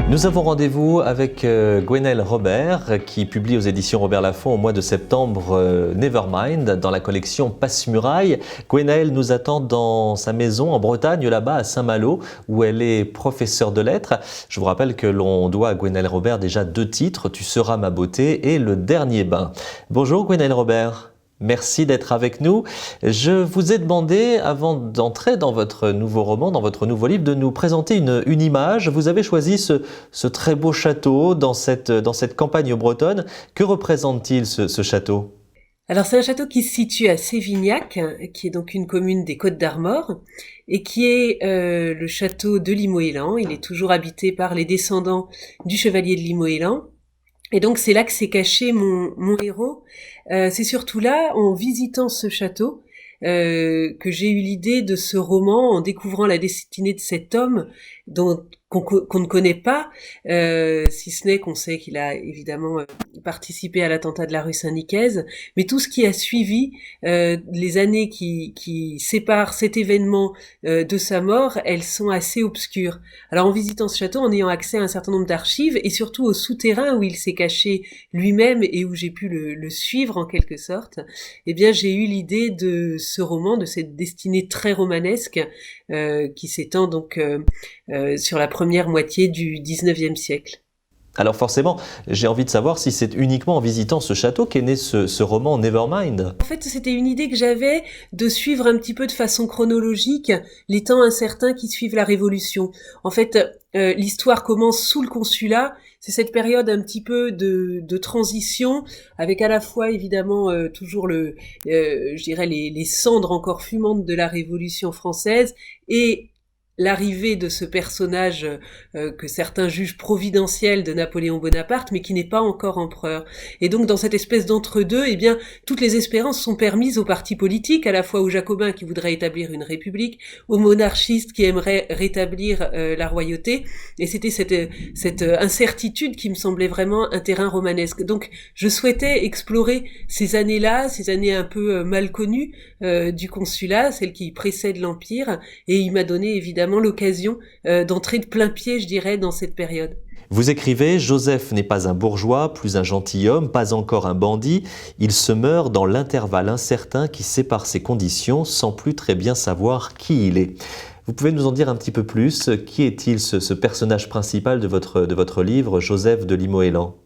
Nous avons rendez-vous avec Gwenaëlle Robert qui publie aux éditions Robert Laffont au mois de septembre Nevermind dans la collection Passe-Muraille. Gwenaëlle nous attend dans sa maison en Bretagne, là-bas à Saint-Malo, où elle est professeure de lettres. Je vous rappelle que l'on doit à Gwenaëlle Robert déjà 2 titres, Tu seras ma beauté et Le dernier bain. Bonjour Gwenaëlle Robert. Merci d'être avec nous. Je vous ai demandé, avant d'entrer dans votre nouveau roman, dans votre nouveau livre, de nous présenter une image. Vous avez choisi ce très beau château dans cette campagne bretonne. Que représente-t-il ce château ? Alors c'est un château qui se situe à Sévignac, qui est donc une commune des Côtes-d'Armor, et qui est le château de Limoëlan. Il est toujours habité par les descendants du chevalier de Limoëlan. Et donc c'est là que s'est caché mon héros. C'est surtout là, en visitant ce château, que j'ai eu l'idée de ce roman, en découvrant la destinée de cet homme qu'on ne connaît pas, si ce n'est qu'on sait qu'il a évidemment participé à l'attentat de la rue Saint-Nicaise, mais tout ce qui a suivi, les années qui séparent cet événement de sa mort, elles sont assez obscures. Alors en visitant ce château, en ayant accès à un certain nombre d'archives, et surtout au souterrain où il s'est caché lui-même et où j'ai pu le suivre en quelque sorte, eh bien j'ai eu l'idée de ce roman, de cette destinée très romanesque qui s'étend donc sur la première moitié du XIXe siècle. Alors forcément, j'ai envie de savoir si c'est uniquement en visitant ce château qu'est né ce roman Nevermind. En fait, c'était une idée que j'avais de suivre un petit peu de façon chronologique les temps incertains qui suivent la Révolution. En fait, l'histoire commence sous le Consulat. C'est cette période un petit peu de transition, avec à la fois évidemment toujours je dirais les cendres encore fumantes de la Révolution française et l'arrivée de ce personnage que certains jugent providentiel de Napoléon Bonaparte, mais qui n'est pas encore empereur. Et donc, dans cette espèce d'entre-deux, eh bien, toutes les espérances sont permises aux partis politiques, à la fois aux Jacobins qui voudraient établir une république, aux monarchistes qui aimeraient rétablir la royauté. Et c'était cette incertitude qui me semblait vraiment un terrain romanesque. Donc, je souhaitais explorer ces années-là, ces années un peu mal connues du Consulat, celles qui précèdent l'Empire, et il m'a donné évidemment l'occasion d'entrer de plein pied, je dirais, dans cette période. Vous écrivez « Joseph n'est pas un bourgeois, plus un gentilhomme, pas encore un bandit. Il se meurt dans l'intervalle incertain qui sépare ses conditions sans plus très bien savoir qui il est. » Vous pouvez nous en dire un petit peu plus ? Qui est-il, ce personnage principal de votre livre, Joseph de Limoëlan ?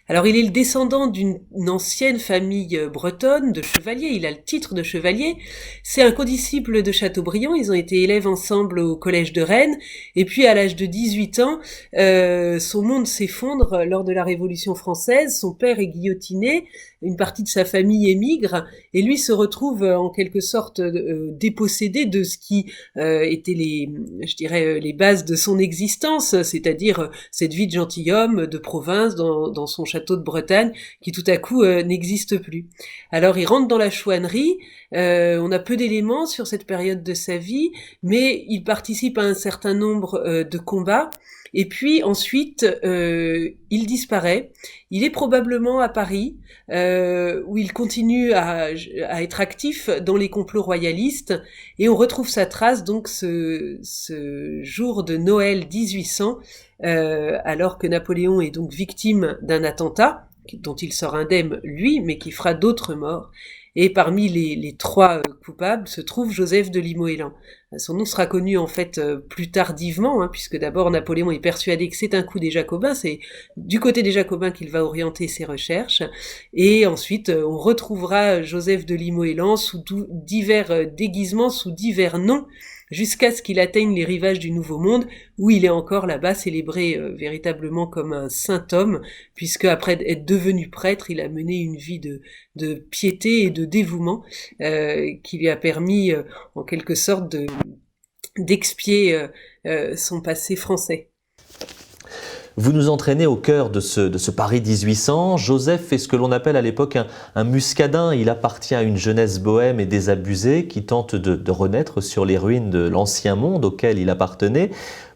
Alors, il est le descendant d'une ancienne famille bretonne de chevaliers. Il a le titre de chevalier. C'est un condisciple de Chateaubriand. Ils ont été élèves ensemble au collège de Rennes. Et puis, à l'âge de 18 ans, son monde s'effondre lors de la Révolution française. Son père est guillotiné. Une partie de sa famille émigre. Et lui se retrouve en quelque sorte dépossédé de ce qui étaient les bases de son existence, c'est-à-dire cette vie de gentilhomme de province dans son château de Bretagne qui tout à coup n'existe plus. Alors il rentre dans la chouannerie, on a peu d'éléments sur cette période de sa vie, mais il participe à un certain nombre de combats. Et puis ensuite, il disparaît. Il est probablement à Paris, où il continue à être actif dans les complots royalistes. Et on retrouve sa trace donc ce jour de Noël 1800, alors que Napoléon est donc victime d'un attentat dont il sort indemne lui, mais qui fera d'autres morts. Et parmi les 3 coupables se trouve Joseph de Limoëlan. Son nom sera connu en fait plus tardivement, puisque d'abord Napoléon est persuadé que c'est un coup des Jacobins, c'est du côté des Jacobins qu'il va orienter ses recherches, et ensuite on retrouvera Joseph de Limoëlan sous divers déguisements, sous divers noms, jusqu'à ce qu'il atteigne les rivages du Nouveau Monde, où il est encore là-bas célébré véritablement comme un saint homme, puisque après être devenu prêtre, il a mené une vie de piété et de dévouement qui lui a permis en quelque sorte d'expier son passé français. Vous nous entraînez au cœur de ce Paris 1800. Joseph est ce que l'on appelle à l'époque un muscadin. Il appartient à une jeunesse bohème et désabusée qui tente de renaître sur les ruines de l'ancien monde auquel il appartenait.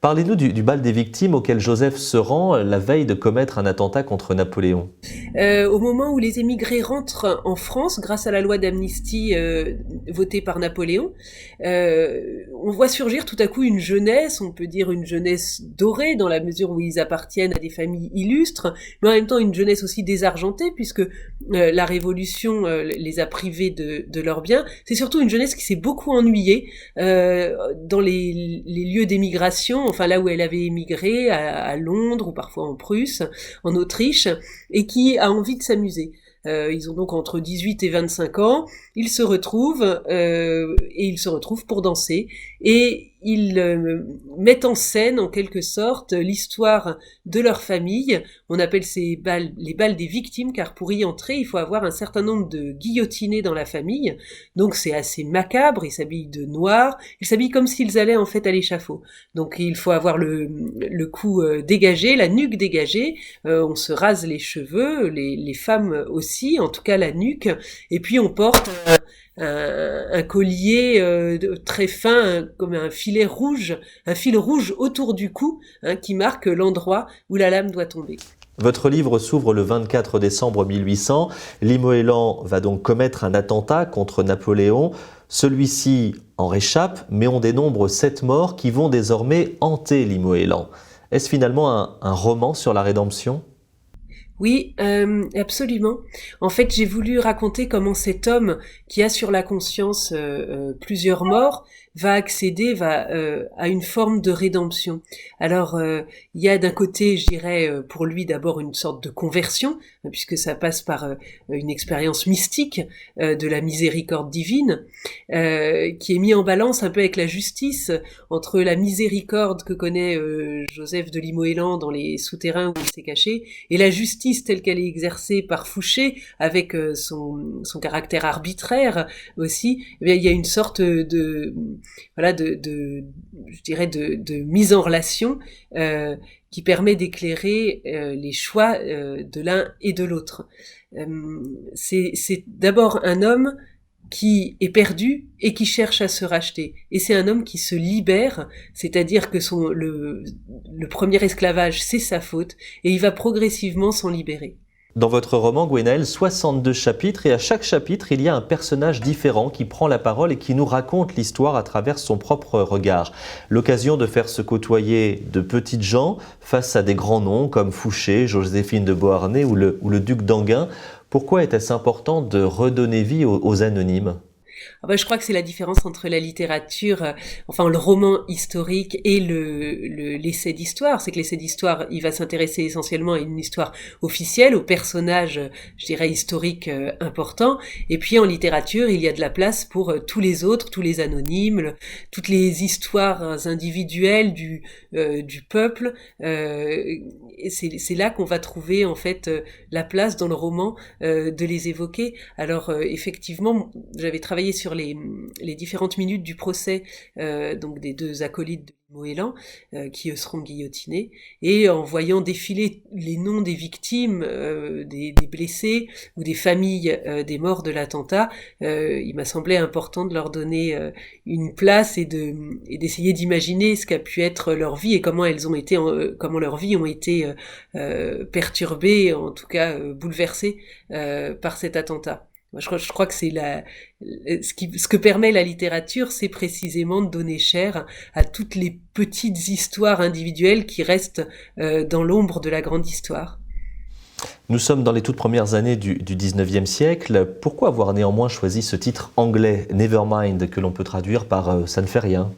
Parlez-nous du bal des victimes auquel Joseph se rend la veille de commettre un attentat contre Napoléon. Au moment où les émigrés rentrent en France, grâce à la loi d'amnistie votée par Napoléon, on voit surgir tout à coup une jeunesse, on peut dire une jeunesse dorée, dans la mesure où ils appartiennent à des familles illustres, mais en même temps une jeunesse aussi désargentée, puisque la Révolution les a privés de leurs biens. C'est surtout une jeunesse qui s'est beaucoup ennuyée dans les lieux d'émigration, enfin là où elle avait émigré, à Londres ou parfois en Prusse, en Autriche, et qui a envie de s'amuser. Ils ont donc entre 18 et 25 ans, ils se retrouvent pour danser, et ils mettent en scène en quelque sorte l'histoire de leur famille. On appelle ces bals les bals des victimes, car pour y entrer, il faut avoir un certain nombre de guillotinés dans la famille, donc c'est assez macabre. Ils s'habillent de noir, ils s'habillent comme s'ils allaient en fait à l'échafaud, donc il faut avoir le cou dégagé, la nuque dégagée, on se rase les cheveux, les femmes aussi, en tout cas la nuque, et puis on porte un collier très fin, comme un filet rouge, un fil rouge autour du cou, qui marque l'endroit où la lame doit tomber. Votre livre s'ouvre le 24 décembre 1800. Limoëlan va donc commettre un attentat contre Napoléon. Celui-ci en réchappe, mais on dénombre 7 morts qui vont désormais hanter Limoëlan. Est-ce finalement un roman sur la rédemption ? Oui, absolument. En fait, j'ai voulu raconter comment cet homme qui a sur la conscience plusieurs morts va accéder à une forme de rédemption. Alors, il y a d'un côté, je dirais, pour lui d'abord une sorte de conversion, puisque ça passe par une expérience mystique de la miséricorde divine, qui est mis en balance un peu avec la justice, entre la miséricorde que connaît Joseph de Limoëlan dans les souterrains où il s'est caché, et la justice telle qu'elle est exercée par Fouché, avec son caractère arbitraire aussi. Eh bien, il y a une sorte de mise en relation qui permet d'éclairer les choix de l'un et de l'autre. C'est d'abord un homme qui est perdu et qui cherche à se racheter. Et c'est un homme qui se libère, c'est-à-dire que le premier esclavage, c'est sa faute, et il va progressivement s'en libérer. Dans votre roman, Gwenaëlle, 62 chapitres, et à chaque chapitre, il y a un personnage différent qui prend la parole et qui nous raconte l'histoire à travers son propre regard. L'occasion de faire se côtoyer de petites gens face à des grands noms comme Fouché, Joséphine de Beauharnais ou le duc d'Enghien. Pourquoi était-ce important de redonner vie aux anonymes ? Je crois que c'est la différence entre la littérature, le roman historique et l'essai d'histoire. C'est que l'essai d'histoire, il va s'intéresser essentiellement à une histoire officielle, aux personnages, je dirais, historiques importants. Et puis en littérature, il y a de la place pour tous les autres, tous les anonymes, toutes les histoires individuelles du peuple. Et c'est là qu'on va trouver en fait la place dans le roman de les évoquer. Alors effectivement, j'avais travaillé sur les différentes minutes du procès donc des deux acolytes de Limoëlan qui eux seront guillotinés, et en voyant défiler les noms des victimes, des blessés ou des familles des morts de l'attentat, il m'a semblé important de leur donner une place et d'essayer d'imaginer ce qu'a pu être leur vie et comment leurs vies ont été perturbées, en tout cas bouleversées par cet attentat. Je crois que c'est ce que permet la littérature, c'est précisément de donner chair à toutes les petites histoires individuelles qui restent dans l'ombre de la grande histoire. Nous sommes dans les toutes premières années du 19e siècle. Pourquoi avoir néanmoins choisi ce titre anglais, Nevermind, que l'on peut traduire par « ça ne fait rien ».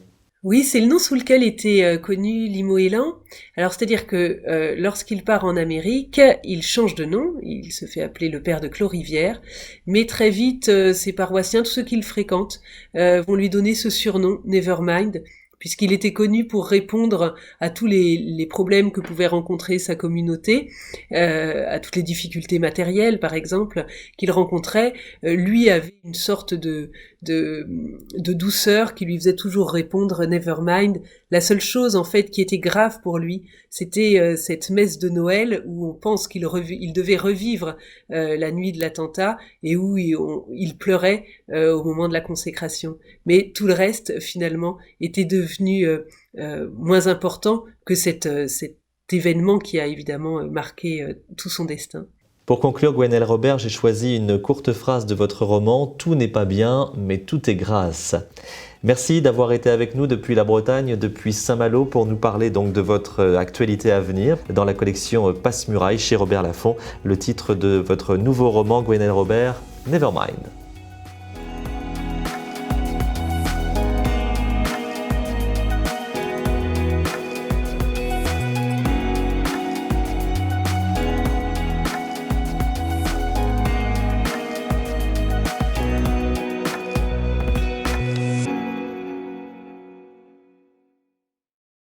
Oui, c'est le nom sous lequel était connu Limoëlan. Alors, c'est-à-dire que lorsqu'il part en Amérique, il change de nom, il se fait appeler le père de Clos-Rivière, mais très vite, ses paroissiens, tous ceux qu'il fréquente, vont lui donner ce surnom, Nevermind, puisqu'il était connu pour répondre à tous les problèmes que pouvait rencontrer sa communauté, à toutes les difficultés matérielles, par exemple, qu'il rencontrait. Lui avait une sorte de de douceur qui lui faisait toujours répondre Nevermind. La seule chose en fait qui était grave pour lui, c'était cette messe de Noël où on pense qu'il devait revivre la nuit de l'attentat et où il pleurait au moment de la consécration. Mais tout le reste finalement était devenu moins important que cet événement qui a évidemment marqué tout son destin. Pour conclure, Gwenaëlle Robert, j'ai choisi une courte phrase de votre roman « Tout n'est pas bien, mais tout est grâce ». Merci d'avoir été avec nous depuis la Bretagne, depuis Saint-Malo, pour nous parler donc de votre actualité à venir dans la collection Passe-Muraille chez Robert Laffont. Le titre de votre nouveau roman, Gwenaëlle Robert, Nevermind.